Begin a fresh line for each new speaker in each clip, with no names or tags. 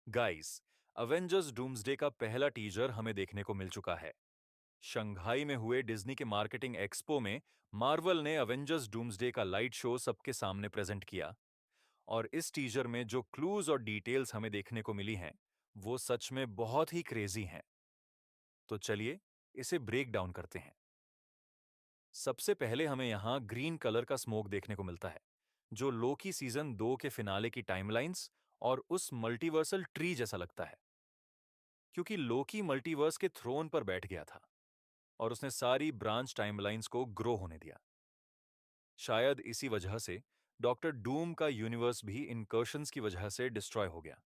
Guys, Avengers doomsday का पहला teaser हमें देखने को मिल चुका है। शंघाई में हुए डिज्नी के मार्केटिंग एक्सपो में मार्वल ने अवेंजर्स डूम्सडे का लाइट शो सबके सामने प्रेजेंट किया। और इस टीजर में जो क्लूज और डिटेल्स हमें देखने को मिली हैं, वो सच में बहुत ही क्रेजी हैं। तो चलिए इसे ब्रेक डाउन करते हैं। सबसे पहले हमें यहाँ ग्रीन कलर का स्मोक देखने को मिलता है, जो लोकी सीजन 2 के फिनाले की टाइमलाइंस और उस मल्टीवर्सल ट्री जैसा लगता है, क्योंकि लोकी मल्टीवर्स के थ्रोन पर बैठ गया था और उसने सारी ब्रांच टाइमलाइंस को ग्रो होने दिया। शायद इसी वजह से डॉक्टर डूम का यूनिवर्स भी इनकर्शंस की वजह से डिस्ट्रॉय हो गया।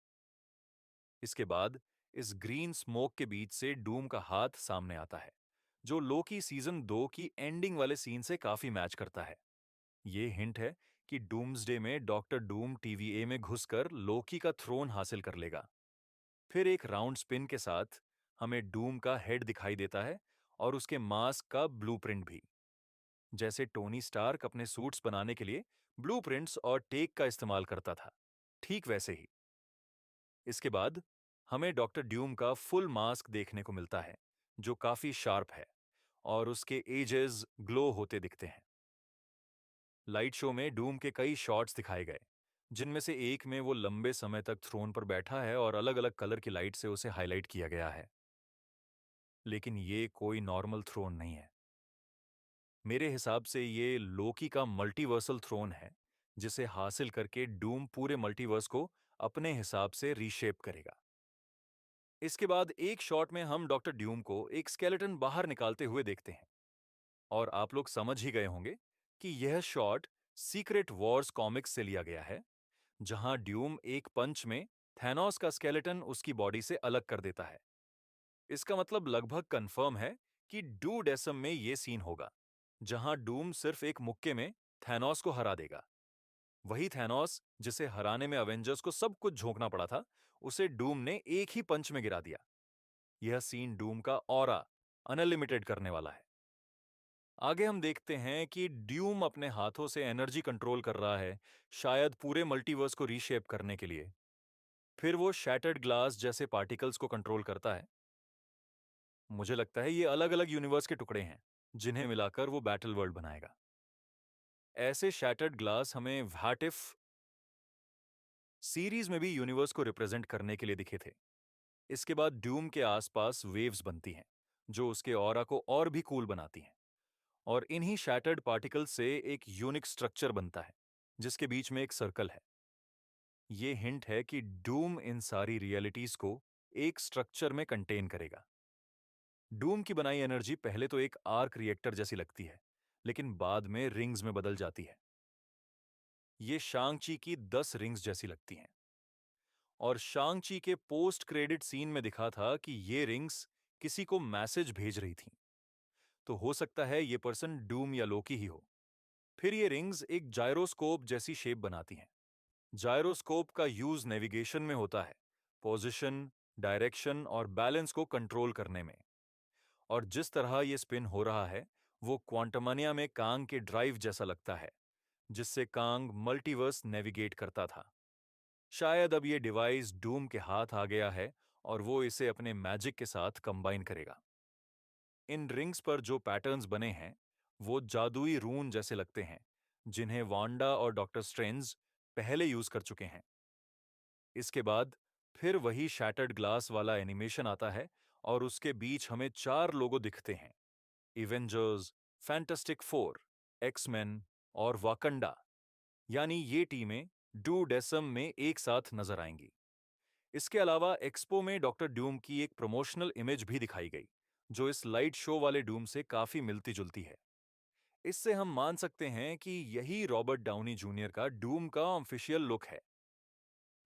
इसके बाद इस ग्रीन स्मोक के बीच से डूम का हाथ सामने आता है, जो लोकी सीजन 2 की एंडिंग वाले सीन से काफी मैच करता है। ये हिंट है कि डूम्सडे में डॉक्टर डूम टीवीए में घुसकर लोकी का थ्रोन हासिल कर लेगा। फिर एक राउंड स्पिन के साथ हमें डूम का हेड दिखाई देता है और उसके मास्क का ब्लूप्रिंट भी। जैसे टोनी स्टार्क अपने सूट्स बनाने के लिए ब्लूप्रिंट्स और टेक का इस्तेमाल करता था, ठीक वैसे ही। इसके बाद हमें डॉक्टर ड्यूम का फुल मास्क देखने को मिलता है, जो काफी शार्प है और उसके एजेस ग्लो होते दिखते हैं। लाइट शो में डूम के कई शॉट्स दिखाए गए, जिनमें से एक में वो लंबे समय तक थ्रोन पर बैठा है और अलग अलग कलर की लाइट से उसे हाईलाइट किया गया है। लेकिन ये कोई नॉर्मल थ्रोन नहीं है। मेरे हिसाब से ये लोकी का मल्टीवर्सल थ्रोन है, जिसे हासिल करके डूम पूरे मल्टीवर्स को अपने हिसाब से रीशेप करेगा। इसके बाद एक शॉट में हम डॉक्टर ड्यूम को एक स्केलेटन बाहर निकालते हुए देखते हैं, और आप लोग समझ ही गए होंगे कि यह शॉट सीक्रेट वॉर्स कॉमिक्स से लिया गया है, जहां ड्यूम एक पंच में थैनोस का स्केलेटन उसकी बॉडी से अलग कर देता है। इसका मतलब लगभग कंफर्म है कि डू डेसम में ये सीन होगा, जहां डूम सिर्फ एक मुक्के में थैनोस को हरा देगा। वही थैनोस जिसे हराने में अवेंजर्स को सब कुछ झोंकना पड़ा था, उसे डूम ने एक ही पंच में गिरा दिया। यह सीन डूम का ऑरा अनलिमिटेड करने वाला है। आगे हम देखते हैं कि ड्यूम अपने हाथों से एनर्जी कंट्रोल कर रहा है, शायद पूरे मल्टीवर्स को रीशेप करने के लिए। फिर वो शैटर्ड ग्लास जैसे पार्टिकल्स को कंट्रोल करता है। मुझे लगता है ये अलग अलग यूनिवर्स के टुकड़े हैं, जिन्हें मिलाकर वो बैटल वर्ल्ड बनाएगा। ऐसे शैटर्ड ग्लास हमें व्हाट इफ सीरीज में भी यूनिवर्स को रिप्रेजेंट करने के लिए दिखे थे। इसके बाद ड्यूम के आसपास वेव्स बनती हैं, जो उसके ऑरा को और भी कूल बनाती हैं। और इन्हीं शैटर्ड पार्टिकल से एक यूनिक स्ट्रक्चर बनता है, जिसके बीच में एक सर्कल है। ये हिंट है कि डूम इन सारी रियलिटीज को एक स्ट्रक्चर में कंटेन करेगा। डूम की बनाई एनर्जी पहले तो एक आर्क रिएक्टर जैसी लगती है, लेकिन बाद में रिंग्स में बदल जाती है। ये शांग-ची की 10 रिंग्स जैसी लगती हैं। और शांग-ची के पोस्ट क्रेडिट सीन में दिखा था कि ये रिंग्स किसी को मैसेज भेज रही थीं। तो हो सकता है ये पर्सन डूम या लोकी ही हो। फिर ये रिंग्स एक जायरोस्कोप जैसी शेप बनाती हैं। जायरोस्कोप का यूज नेविगेशन में होता है, पोजीशन, डायरेक्शन और बैलेंस को कंट्रोल करने में। और जिस तरह ये स्पिन हो रहा है, वो क्वांटमानिया में कांग के ड्राइव जैसा लगता है, जिससे कांग मल्टीवर्स नेविगेट करता था। शायद अब ये डिवाइस डूम के हाथ आ गया है और वो इसे अपने मैजिक के साथ कंबाइन करेगा। इन रिंग्स पर जो पैटर्न्स बने हैं, वो जादुई रून जैसे लगते हैं, जिन्हें वांडा और डॉक्टर स्ट्रेंज पहले यूज कर चुके हैं। इसके बाद फिर वही शैटर्ड ग्लास वाला एनिमेशन आता है और उसके बीच हमें 4 लोगो दिखते हैं: इवेंजर्स, फैंटास्टिक फोर, एक्समैन और वाकंडा। यानी ये टीमें डू डेसम में एक साथ नजर आएंगी। इसके अलावा एक्सपो में डॉक्टर डूम की एक प्रमोशनल इमेज भी दिखाई गई, जो इस लाइट शो वाले डूम से काफी मिलती जुलती है। इससे हम मान सकते हैं कि यही रॉबर्ट डाउनी जूनियर का डूम का ऑफिशियल लुक है।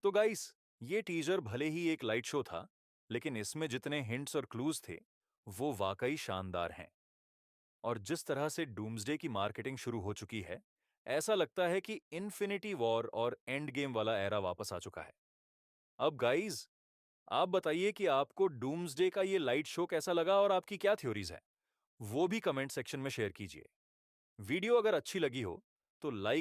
तो गाइस, ये टीजर भले ही एक लाइट शो था, लेकिन इसमें जितने हिंट्स और क्लूज थे, वो वाकई शानदार हैं। और जिस तरह से डूम्सडे की मार्केटिंग शुरू हो चुकी है, ऐसा लगता है कि इन्फिनिटी वॉर और एंड गेम वाला एरा वापस आ चुका है। अब गाइस, आप बताइए कि आपको डूम्सडे का ये लाइट शो कैसा लगा और आपकी क्या थ्योरीज है, वो भी कमेंट सेक्शन में शेयर कीजिए। वीडियो अगर अच्छी लगी हो तो लाइक